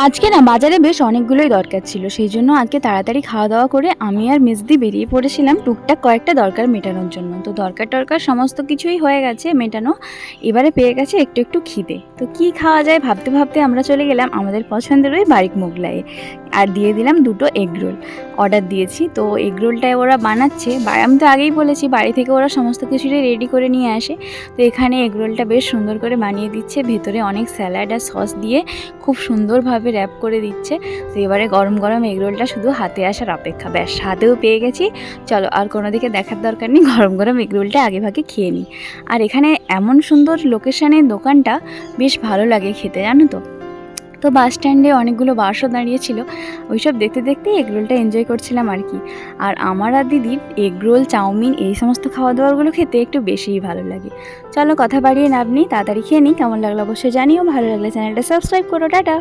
আজকে না বাজারে বেশ অনেকগুলোই দরকার ছিল, সেই জন্য আজকে তাড়াতাড়ি খাওয়া দাওয়া করে আমি আর মেজদি বেরিয়ে পড়েছিলাম টুকটাক কয়েকটা দরকার মেটানোর জন্য। তো দরকার টরকার সমস্ত কিছুই হয়ে গেছে মেটানো, এবারে পেয়ে গেছে একটু একটু খিদে। তো কি খাওয়া যায় ভাবতে ভাবতে আমরা চলে গেলাম আমাদের পছন্দের ওই বারিক মোগলাইয়ে, আর দিয়ে দিলাম দুটো এগ রোল অর্ডার দিয়েছি। তো এগ রোলটায় ওরা বানাচ্ছে, আমি তো আগেই বলেছি বাড়ি থেকে ওরা সমস্ত কিছুটাই রেডি করে নিয়ে আসে। তো এখানে এগ রোলটা বেশ সুন্দর করে বানিয়ে দিচ্ছে, ভেতরে অনেক স্যালাড আর সস দিয়ে খুব সুন্দরভাবে র্যাপ করে দিচ্ছে। তো এবারে গরম গরম এগরোলটা শুধু হাতে আসার অপেক্ষা, ব্যাস হাতেও পেয়ে গেছি। চলো আর কোনো দিকে দেখার দরকার নেই, গরম গরম এগরোলটা আগে ভাগে খেয়ে নিই। আর এখানে এমন সুন্দর লোকেশানের দোকানটা, বেশ ভালো লাগে খেতে, জানো তো। তো বাস স্ট্যান্ডে অনেকগুলো বাসও দাঁড়িয়েছিল, ওইসব দেখতে দেখতেই এগরোলটা এনজয় করছিলাম আর কি। আর আমার আর দিদির এগরোল চাউমিন এই সমস্ত খাওয়া দাওয়াগুলো খেতে একটু বেশিই ভালো লাগে। চলো কথা বাড়িয়ে লাভ নেই, তাড়াতাড়ি খেয়ে নিই। কেমন লাগলো অবশ্যই জানিও, ভালো লাগলে চ্যানেলটা সাবস্ক্রাইব করো। টাটা।